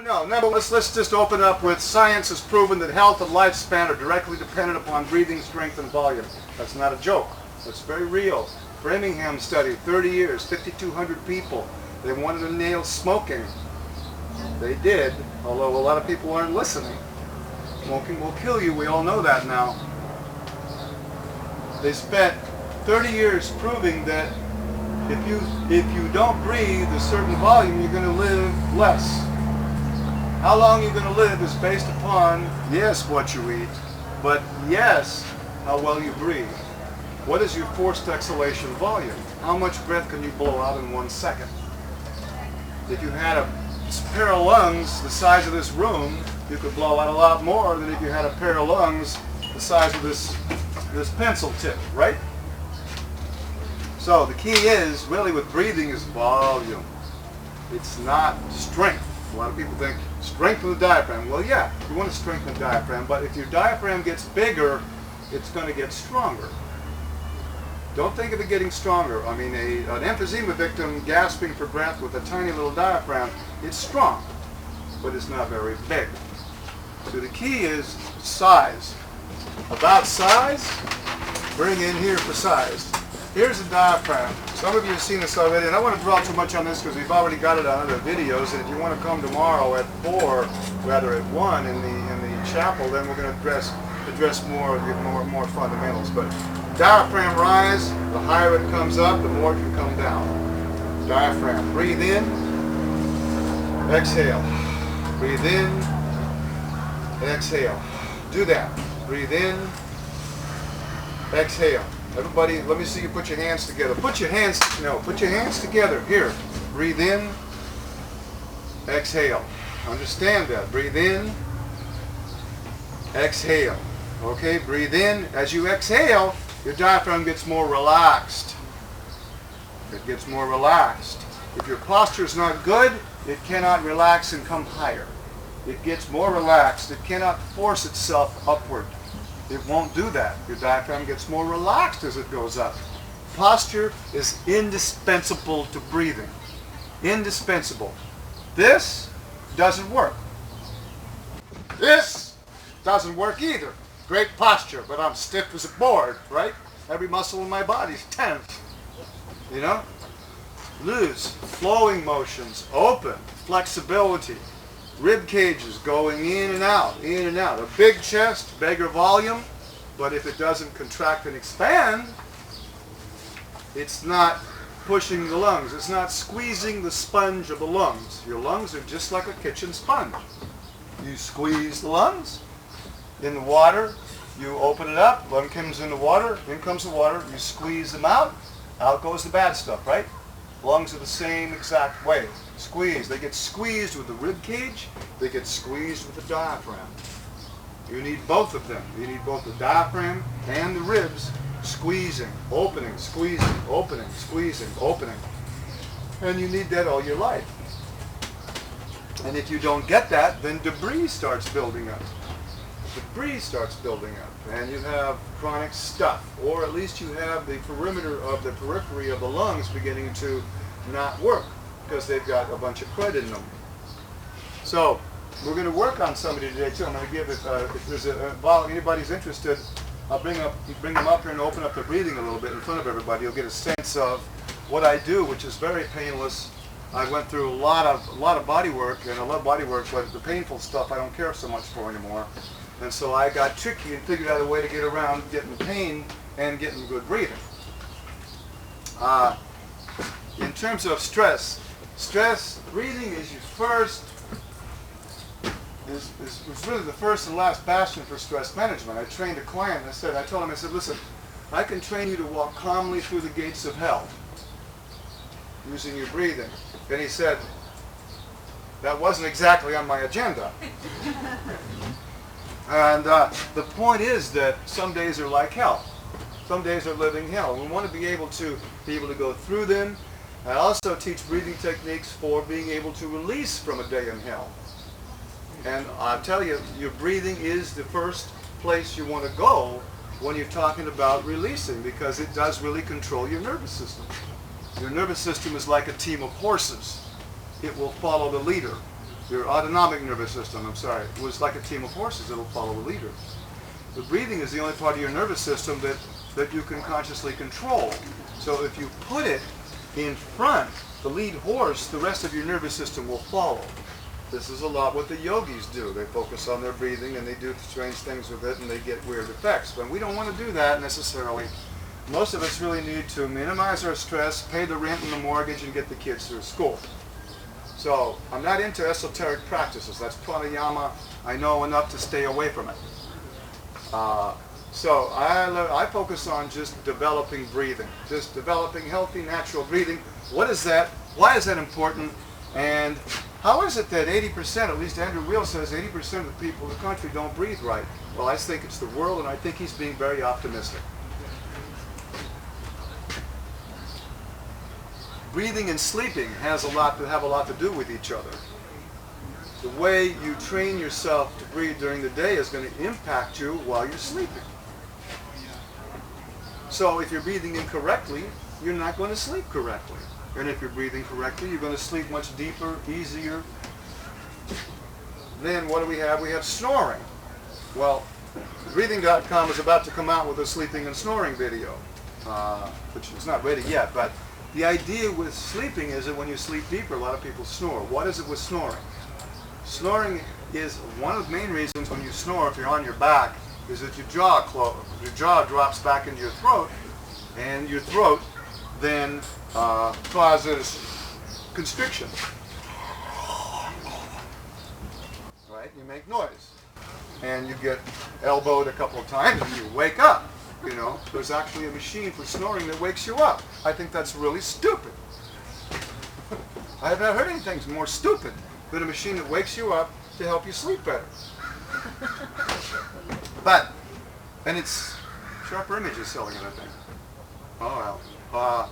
No. Let's just open up with science has proven that health and lifespan are directly dependent upon breathing strength and volume. That's not a joke. That's very real. Framingham study, 30 years, 5,200 people. They wanted to nail smoking. They did, although a lot of people aren't listening. Smoking will kill you. We all know that now. They spent 30 years proving that if you don't breathe a certain volume, you're going to live less. How long you're going to live is based upon, yes, what you eat, but yes, how well you breathe. What is your forced exhalation volume? How much breath can you blow out in 1 second? If you had a pair of lungs the size of this room, you could blow out a lot more than if you had a pair of lungs the size of this pencil tip, right? So the key is, really with breathing, is volume. It's not strength. A lot of people think strength of the diaphragm. Well, yeah, you want to strengthen the diaphragm, but if your diaphragm gets bigger, it's going to get stronger. Don't think of it getting stronger. I mean, an emphysema victim gasping for breath with a tiny little diaphragm, it's strong, but it's not very big. So the key is size. About size, bring in here for size. Here's the diaphragm. Some of you have seen this already, and I don't want to dwell too much on this because we've already got it on other videos. And if you want to come tomorrow at 4, rather at 1 in the chapel, then we're going to address more fundamentals. But diaphragm rise, the higher it comes up, the more it can come down. Diaphragm. Breathe in, exhale. Breathe in, exhale. Do that. Breathe in, exhale. Everybody, let me see you put your hands together. Put your hands together. Here. Breathe in, exhale. Understand that. Breathe in, exhale. Okay, breathe in. As you exhale, your diaphragm gets more relaxed. It gets more relaxed. If your posture is not good, it cannot relax and come higher. It gets more relaxed. It cannot force itself upward. It won't do that. Your diaphragm gets more relaxed as it goes up. Posture is indispensable to breathing. Indispensable. This doesn't work. This doesn't work either. Great posture, but I'm stiff as a board, right? Every muscle in my body is tense. You know? Loose, flowing motions, open, flexibility. Rib cages going in and out, in and out. A big chest, bigger volume, but if it doesn't contract and expand, it's not pushing the lungs. It's not squeezing the sponge of the lungs. Your lungs are just like a kitchen sponge. You squeeze the lungs. In the water, you open it up, lung comes in the water, in comes the water, you squeeze them out goes the bad stuff, right? Lungs are the same exact way. Squeeze. They get squeezed with the rib cage. They get squeezed with the diaphragm. You need both of them. You need both the diaphragm and the ribs squeezing, opening, squeezing, opening, squeezing, opening. And you need that all your life. And if you don't get that, then debris starts building up. Debris starts building up, and you have chronic stuff, or at least you have the periphery of the lungs beginning to not work because they've got a bunch of crud in them. So we're going to work on somebody today too. I'm going to give it, if there's anybody's interested, I'll bring them up here and open up their breathing a little bit in front of everybody. You'll get a sense of what I do, which is very painless. I went through a lot of body work, and I love body work, but the painful stuff I don't care so much for anymore. And so I got tricky and figured out a way to get around getting pain and getting good breathing. In terms of stress, breathing is your first, is really the first and last bastion for stress management. I trained a client, I told him, listen, I can train you to walk calmly through the gates of hell using your breathing. And he said, that wasn't exactly on my agenda. And the point is that some days are like hell. Some days are living hell. We want to be able to go through them. I also teach breathing techniques for being able to release from a day in hell. And I'll tell you, your breathing is the first place you want to go when you're talking about releasing, because it does really control your nervous system. Your nervous system is like a team of horses. It will follow the leader. Your autonomic nervous system, I'm sorry, was like a team of horses. It'll follow the leader. The breathing is the only part of your nervous system that you can consciously control. So if you put it in front, the lead horse, the rest of your nervous system will follow. This is a lot what the yogis do. They focus on their breathing and they do strange things with it and they get weird effects. But we don't want to do that necessarily. Most of us really need to minimize our stress, pay the rent and the mortgage, and get the kids through school. So I'm not into esoteric practices. That's pranayama. I know enough to stay away from it. So I focus on just developing breathing, just developing healthy, natural breathing. What is that? Why is that important? And how is it that 80%, at least Andrew Weil says, 80% of the people in the country don't breathe right? Well, I think it's the world, and I think he's being very optimistic. Breathing and sleeping have a lot to do with each other. The way you train yourself to breathe during the day is going to impact you while you're sleeping. So if you're breathing incorrectly, you're not going to sleep correctly. And if you're breathing correctly, you're going to sleep much deeper, easier. Then what do we have? We have snoring. Well, breathing.com is about to come out with a sleeping and snoring video, which is not ready yet. But the idea with sleeping is that when you sleep deeper, a lot of people snore. What is it with snoring? Snoring is one of the main reasons when you snore, if you're on your back, is that your jaw drops back into your throat, and your throat then causes constriction. Right? You make noise. And you get elbowed a couple of times and you wake up. You know, there's actually a machine for snoring that wakes you up. I think that's really stupid. I have not heard anything more stupid than a machine that wakes you up to help you sleep better. And it's Sharper Images selling it, I think. Oh well.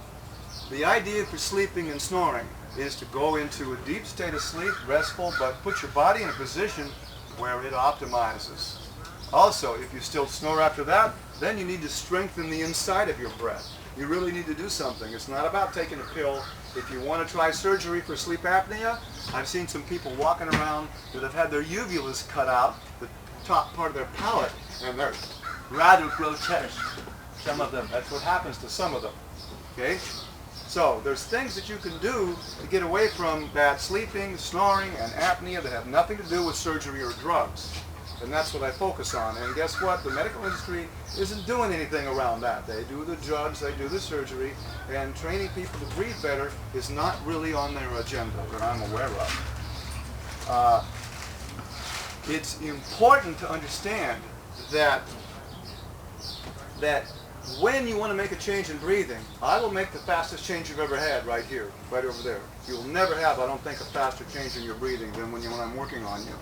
The idea for sleeping and snoring is to go into a deep state of sleep, restful, but put your body in a position where it optimizes. Also, if you still snore after that, then you need to strengthen the inside of your breath. You really need to do something. It's not about taking a pill. If you want to try surgery for sleep apnea, I've seen some people walking around that have had their uvulas cut out, the top part of their palate, and they're rather grotesque. Some of them. That's what happens to some of them. Okay? So there's things that you can do to get away from bad sleeping, snoring, and apnea that have nothing to do with surgery or drugs. And that's what I focus on. And guess what? The medical industry isn't doing anything around that. They do the drugs, they do the surgery, and training people to breathe better is not really on their agenda that I'm aware of. It's important to understand that when you want to make a change in breathing, I will make the fastest change you've ever had right here, right over there. You'll never have, I don't think, a faster change in your breathing than when I'm working on you.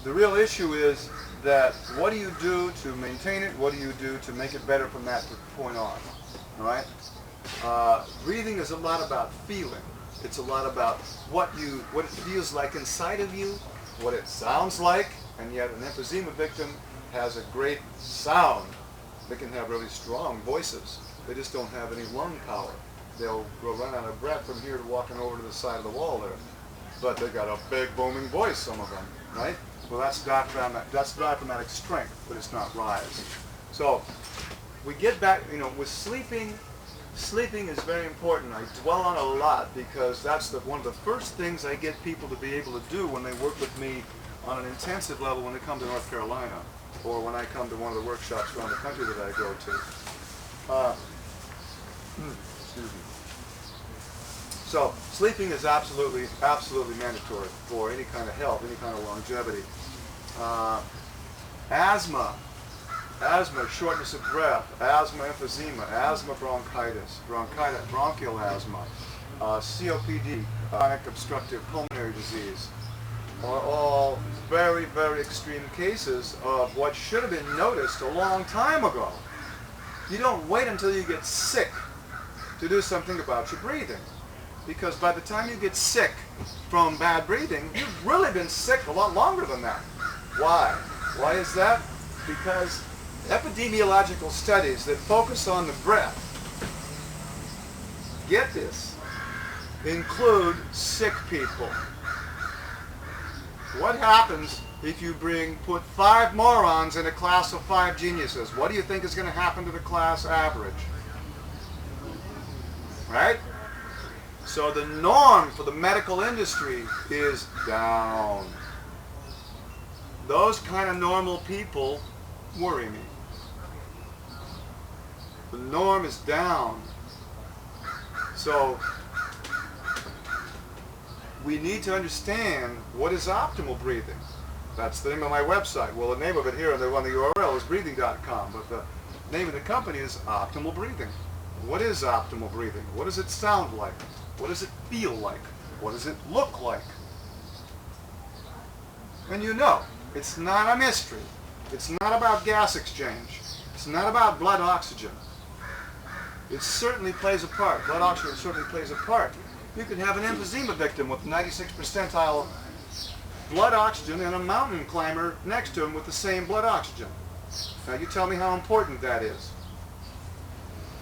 The real issue is that what do you do to maintain it? What do you do to make it better from that point on? All right? Breathing is a lot about feeling. It's a lot about what it feels like inside of you, what it sounds like, and yet an emphysema victim has a great sound. They can have really strong voices. They just don't have any lung power. They'll run out of breath from here to walking over to the side of the wall there. But they've got a big booming voice, some of them, right? Well, that's diaphragmatic strength, but it's not rise. So we get back, with sleeping. Sleeping is very important. I dwell on it a lot because that's one of the first things I get people to be able to do when they work with me on an intensive level when they come to North Carolina or when I come to one of the workshops around the country that I go to. Excuse me. So sleeping is absolutely mandatory for any kind of health, any kind of longevity. Asthma, shortness of breath, asthma emphysema, asthma bronchitis, bronchial asthma, COPD, chronic obstructive pulmonary disease, are all very, very extreme cases of what should have been noticed a long time ago. You don't wait until you get sick to do something about your breathing. Because by the time you get sick from bad breathing, you've really been sick a lot longer than that. Why? Why is that? Because epidemiological studies that focus on the breath, get this, include sick people. What happens if you put 5 morons in a class of 5 geniuses? What do you think is going to happen to the class average? Right? So the norm for the medical industry is down. Those kind of normal people worry me. The norm is down. So we need to understand what is optimal breathing. That's the name of my website. Well, the name of it here on the URL is breathing.com, but the name of the company is Optimal Breathing. What is optimal breathing? What does it sound like? What does it feel like? What does it look like? And you know, it's not a mystery. It's not about gas exchange. It's not about blood oxygen. It certainly plays a part. Blood oxygen certainly plays a part. You can have an emphysema victim with 96 percentile blood oxygen and a mountain climber next to him with the same blood oxygen. Now you tell me how important that is.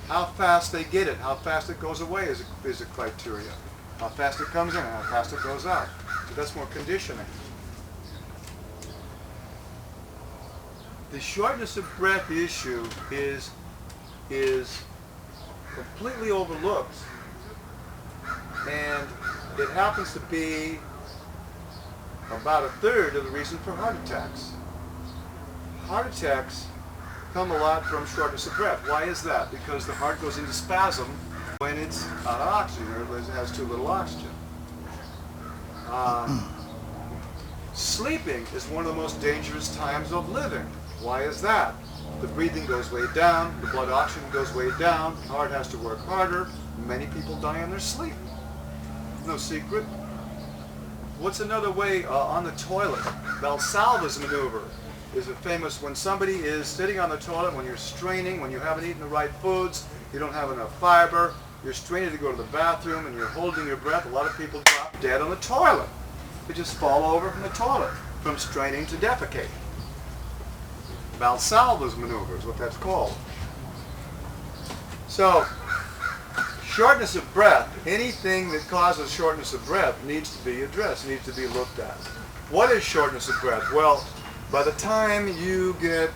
How fast they get it, how fast it goes away is a criteria. How fast it comes in, how fast it goes out. So that's more conditioning. The shortness of breath issue is completely overlooked, and it happens to be about 1/3 of the reason for heart attacks. Heart attacks come a lot from shortness of breath. Why is that? Because the heart goes into spasm when it's out of oxygen, or it has too little oxygen. Sleeping is one of the most dangerous times of living. Why is that? The breathing goes way down, the blood oxygen goes way down, the heart has to work harder. Many people die in their sleep. No secret. What's another way on the toilet? Valsalva's maneuver is a famous when somebody is sitting on the toilet, when you're straining, when you haven't eaten the right foods, you don't have enough fiber, you're straining to go to the bathroom and you're holding your breath. A lot of people drop dead on the toilet. They just fall over from the toilet from straining to defecate. Valsalva's maneuver is what that's called. So, shortness of breath, anything that causes shortness of breath needs to be addressed, needs to be looked at. What is shortness of breath? Well, by the time you get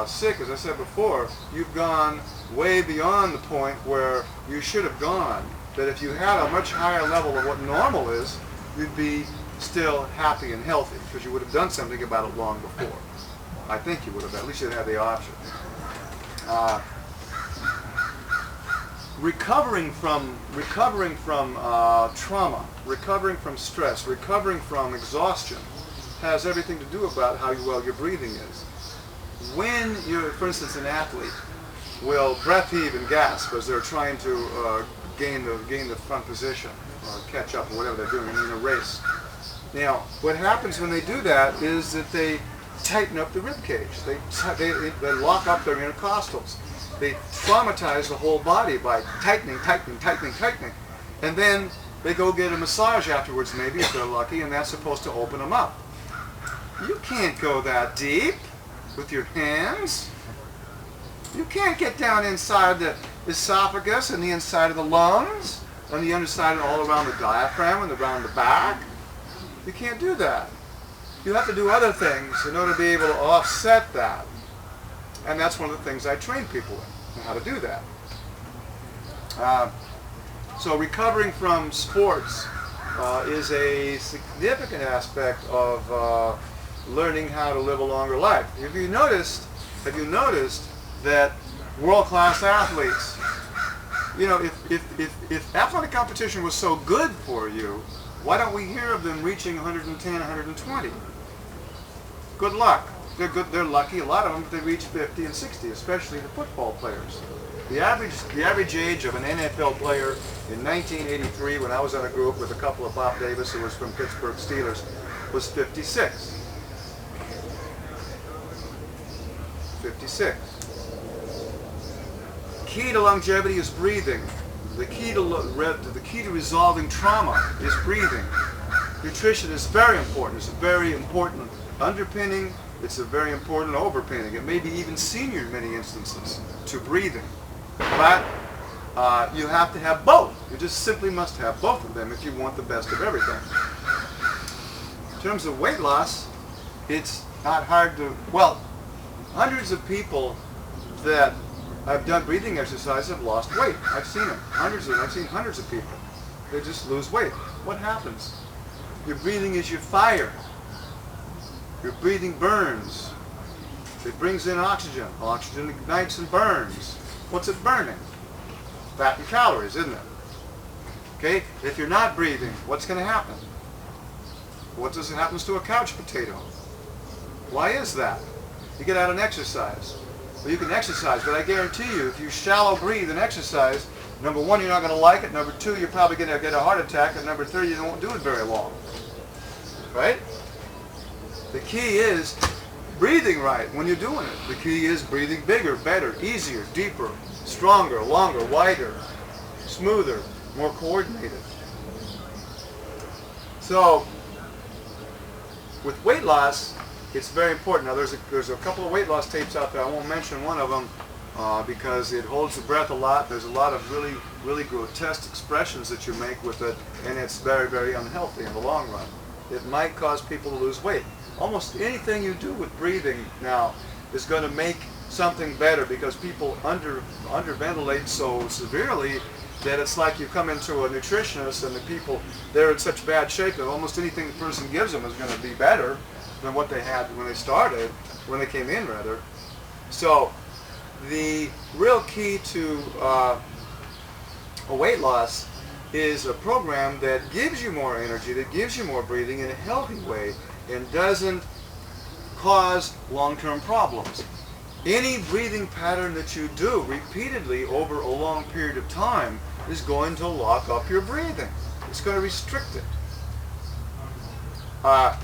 sick, as I said before, you've gone way beyond the point where you should have gone. That if you had a much higher level of what normal is, you'd be still happy and healthy because you would have done something about it long before. I think you would have. At least you'd have the option. Recovering from trauma, recovering from stress, recovering from exhaustion has everything to do about how well your breathing is. When you're, for instance, an athlete will breath heave and gasp as they're trying to gain the front position or catch up or whatever they're doing in a race. Now, what happens when they do that is that they tighten up the ribcage. They lock up their intercostals. They traumatize the whole body by tightening. And then they go get a massage afterwards, maybe, if they're lucky, and that's supposed to open them up. You can't go that deep with your hands. You can't get down inside the esophagus and the inside of the lungs, on the underside and all around the diaphragm and around the back. You can't do that. You have to do other things in order to be able to offset that. And that's one of the things I train people in, how to do that. So recovering from sports is a significant aspect of learning how to live a longer life. Have you noticed that world-class athletes, you know, if athletic competition was so good for you, why don't we hear of them reaching 110, 120? Good luck. They're good. They're lucky. A lot of them, they reach 50 and 60, especially the football players. The average age of an NFL player in 1983, when I was on a group with a couple of Bob Davis, who was from Pittsburgh Steelers, was 56. 56. Key to longevity is breathing. The key to resolving trauma is breathing. Nutrition is very important. It's a very important underpinning. It's a very important overpinning. It may be even senior in many instances to breathing. But you have to have both. You just simply must have both of them if you want the best of everything. In terms of weight loss, it's not hard to, well, hundreds of people that I've done breathing exercise have lost weight. I've seen them. I've seen hundreds of people. They just lose weight. What happens? Your breathing is your fire. Your breathing burns. It brings in oxygen. Oxygen ignites and burns. What's it burning? Fat and calories, isn't it? Okay? If you're not breathing, what's going to happen? What does it happens to a couch potato? Why is that? You get out and exercise. Well, you can exercise, but I guarantee you, if you shallow breathe and exercise, number one, you're not going to like it. Number two, you're probably going to get a heart attack. And number three, you won't do it very long. Right? The key is breathing right when you're doing it. The key is breathing bigger, better, easier, deeper, stronger, longer, wider, smoother, more coordinated. So, with weight loss, it's very important. Now, there's a couple of weight loss tapes out there. I won't mention one of them because it holds the breath a lot. There's a lot of really, really grotesque expressions that you make with it, and it's very, very unhealthy in the long run. It might cause people to lose weight. Almost anything you do with breathing now is going to make something better because people underventilate so severely that it's like you come into a nutritionist and the people, they're in such bad shape that almost anything the person gives them is going to be better than what they had when they started, when they came in rather. So the real key to a weight loss is a program that gives you more energy, that gives you more breathing in a healthy way and doesn't cause long-term problems. Any breathing pattern that you do repeatedly over a long period of time is going to lock up your breathing. It's going to restrict it.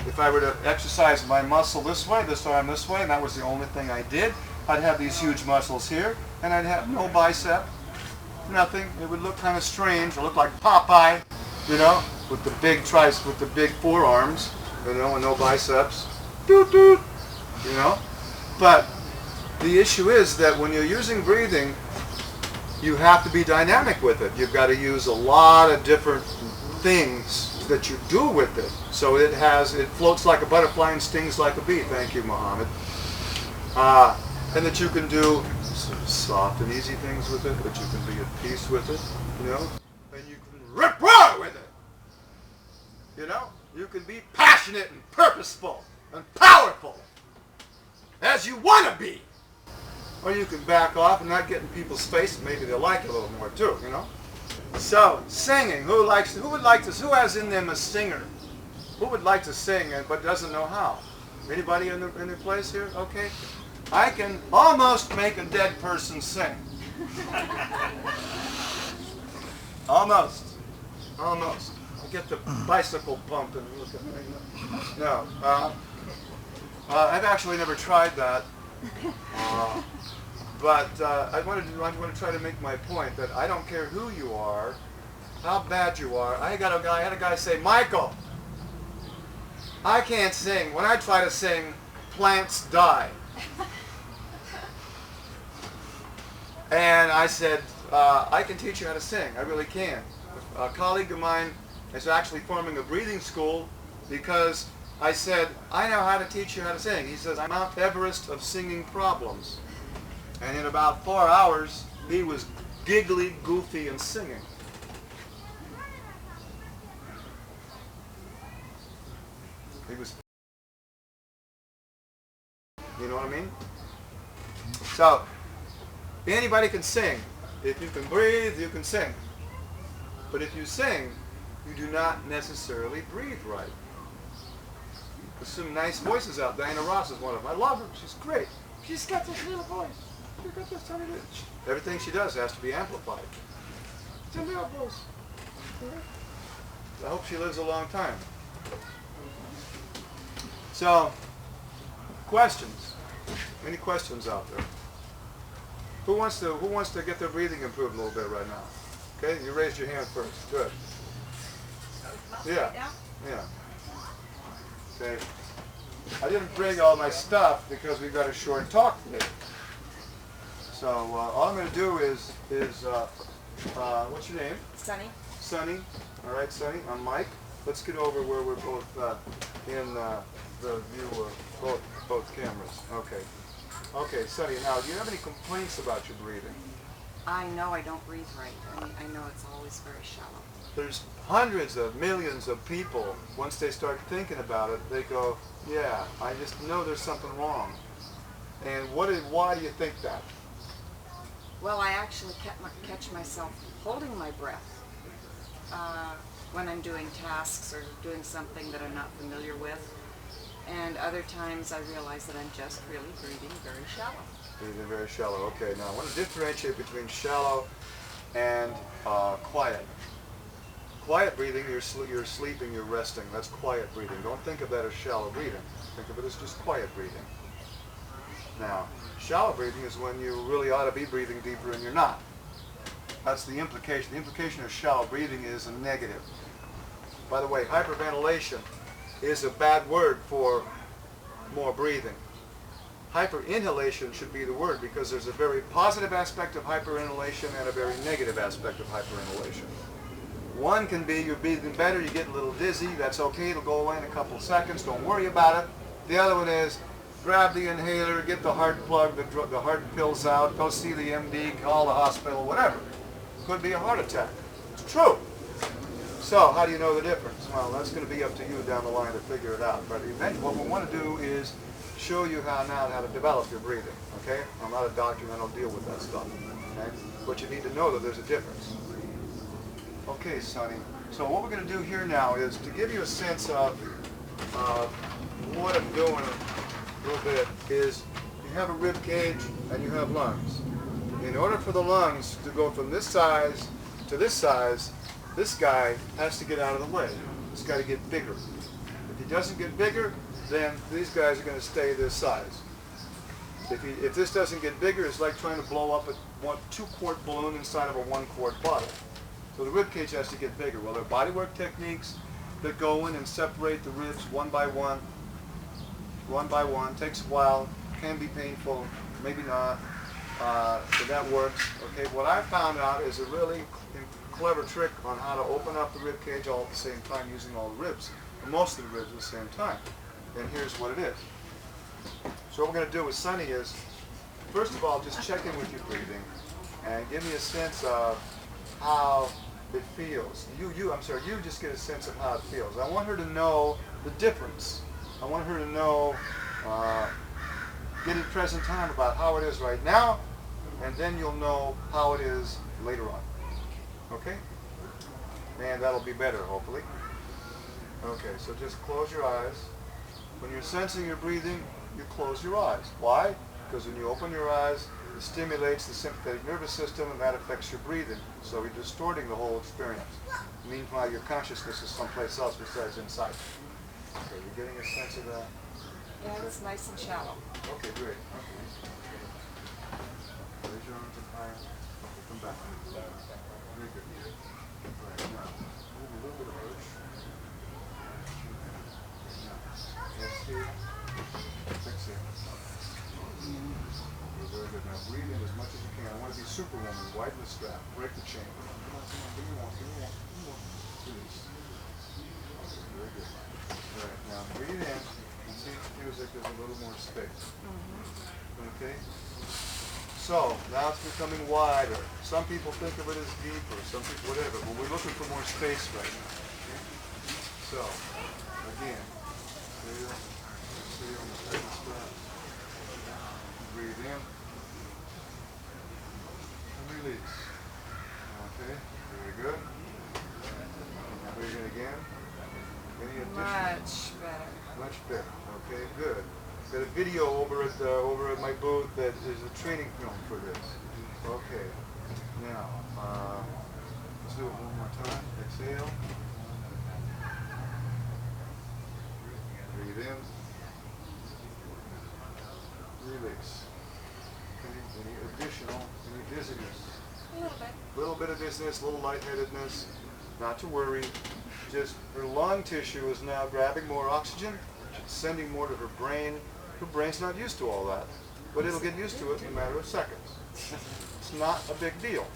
If I were to exercise my muscle this way, this arm this way, and that was the only thing I did, I'd have these huge muscles here, and I'd have no bicep, nothing. It would look kind of strange. It would look like Popeye, you know, with the big forearms, you know, and no biceps. Doot doot, you know. But the issue is that when you're using breathing, you have to be dynamic with it. You've got to use a lot of different things that you do with it. So it floats like a butterfly and stings like a bee. Thank you, Muhammad. And that you can do soft and easy things with it, that you can be at peace with it, you know, and you can rip roar with it. You know, you can be passionate and purposeful and powerful as you want to be. Or you can back off and not get in people's face, and maybe they'll like it a little more too, you know. So, singing. Who has in them a singer? Who would like to sing but doesn't know how? Anybody in the place here? Okay. I can almost make a dead person sing. Almost. Almost. I get the bicycle pump and look at me. No. I've actually never tried that. But I want to try to make my point that I don't care who you are, how bad you are. I had a guy say, Michael, I can't sing. When I try to sing, plants die. And I said, I can teach you how to sing. I really can. A colleague of mine is actually forming a breathing school because I said, I know how to teach you how to sing. He says, I'm Mount Everest of singing problems. And in about 4 hours, he was giggly, goofy, and singing. He was, you know what I mean? So, anybody can sing. If you can breathe, you can sing. But if you sing, you do not necessarily breathe right. There's some nice voices out there. Diana Ross is one of them. I love her. She's great. She's got this little voice. She's got this tiny bit. Everything she does has to be amplified. It's a little voice. I hope she lives a long time. So, questions? Any questions out there? Who wants to get their breathing improved a little bit right now? Okay, you raised your hand first. Good. Yeah. Yeah. Okay. I didn't bring all my stuff because we've got a short talk today. So all I'm going to do is What's your name? Sunny. Sunny. All right, Sunny. I'm Mike. Let's get over where we're both in the view of both cameras. Okay. Okay, Sunny. Now, do you have any complaints about your breathing? I know I don't breathe right. I know it's always very shallow. There's hundreds of millions of people, once they start thinking about it, they go, yeah, I just know there's something wrong. And why do you think that? Well, I actually catch myself holding my breath when I'm doing tasks or doing something that I'm not familiar with. And other times I realize that I'm just really breathing very shallow. Breathing very shallow. Okay, now I want to differentiate between shallow and quiet. Quiet breathing, you're sleeping, you're resting. That's quiet breathing. Don't think of that as shallow breathing. Think of it as just quiet breathing. Now, shallow breathing is when you really ought to be breathing deeper and you're not. That's the implication. The implication of shallow breathing is a negative. By the way, hyperventilation is a bad word for more breathing. Hyperinhalation should be the word because there's a very positive aspect of hyperinhalation and a very negative aspect of hyperinhalation. One can be you're breathing better, you get a little dizzy, that's okay, it'll go away in a couple of seconds, don't worry about it. The other one is grab the inhaler, get the heart plug, the heart pills out, go see the MD, call the hospital, whatever. Could be a heart attack. It's true. So how do you know the difference? Well, that's going to be up to you down the line to figure it out. But eventually what we want to do is show you how to develop your breathing. Okay? I'm not a doctor and I don't deal with that stuff. Okay? But you need to know that there's a difference. Okay, Sonny. So what we're going to do here now is to give you a sense of what I'm doing a little bit is you have a rib cage and you have lungs. In order for the lungs to go from this size to this size, this guy has to get out of the way. It's got to get bigger. If he doesn't get bigger, then these guys are going to stay this size. If this doesn't get bigger, it's like trying to blow up a 2-quart balloon inside of a 1-quart bottle. So the rib cage has to get bigger. Well, there are bodywork techniques that go in and separate the ribs one by one. Takes a while, can be painful, maybe not, but that works. Okay, what I found out is a really clever trick on how to open up the rib cage all at the same time using all the ribs, or most of the ribs at the same time. And here's what it is. So what we're going to do with Sunny is, first of all, just check in with your breathing and give me a sense of how it feels. You just get a sense of how it feels. I want her to know the difference. I want her to know, get in present time about how it is right now, and then you'll know how it is later on. Okay? And that'll be better, hopefully. Okay, so just close your eyes. When you're sensing your breathing, you close your eyes. Why? Because when you open your eyes, it stimulates the sympathetic nervous system, and that affects your breathing. So you're distorting the whole experience. Meanwhile, your consciousness is someplace else besides inside. Okay, you're getting a sense of that? Yeah, it's nice and shallow. Okay, great. Okay. Raise your arms up higher. Okay, come back. Very good. Right, now, move a little bit of push. Now, exhale. Exhale. Very good. Now breathe in as much as you can. I want to be superwoman. Widen the strap. Break the chain. Come on, give me one. Release. Okay, very good. All right, now breathe in and see if it feels like there's a little more space. Okay? So, now it's becoming wider. Some people think of it as deeper, some people whatever, but we're looking for more space right now. Okay? So, again, exhale, tighten the strap. Breathe in. And release. Okay, very good. Breathe in again. Any additional? Much better. Much better. Okay, good. Got a video over at my booth that is a training film for this. Okay. Now, let's do it one more time. Exhale. Breathe in. Release. Any dizziness? A little bit. A little bit of dizziness, a little lightheadedness. Not to worry. Just her lung tissue is now grabbing more oxygen. It's sending more to her brain. Her brain's not used to all that, but it'll get used to it in a matter of seconds. It's not a big deal.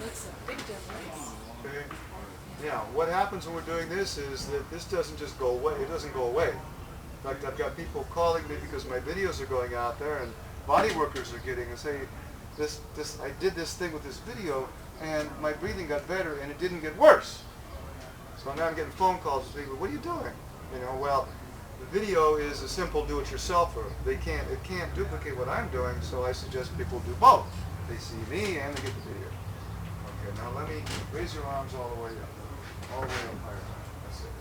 Makes a big difference. Okay. Now, what happens when we're doing this is that this doesn't just go away. It doesn't go away. In fact, I've got people calling me because my videos are going out there, and body workers are getting and say, I did this thing with this video, and my breathing got better, and it didn't get worse. So now I'm getting phone calls from people. What are you doing? You know, well, the video is a simple do-it-yourselfer. It can't duplicate what I'm doing, so I suggest people do both. They see me and they get the video. Okay, now let me raise your arms all the way up. All the way up higher. That's it.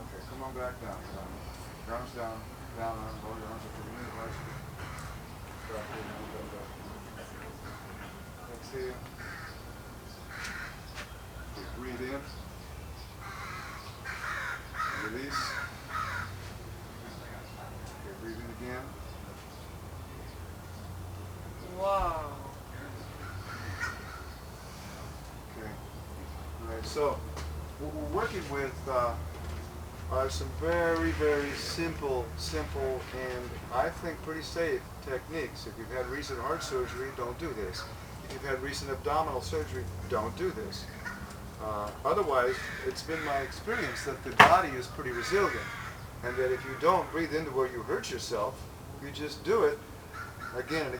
Okay, come on back down. Your arms down, down, lower your arms up to the knee. Drop your arms up. Exhale. Okay, breathe in. Release. Okay, breathe in again. Wow. Okay. All right. So what we're working with are some very, very simple, and I think pretty safe techniques. If you've had recent heart surgery, don't do this. If you've had recent abdominal surgery, don't do this. Otherwise, it's been my experience that the body is pretty resilient, and that if you don't breathe into where you hurt yourself, you just do it again and again.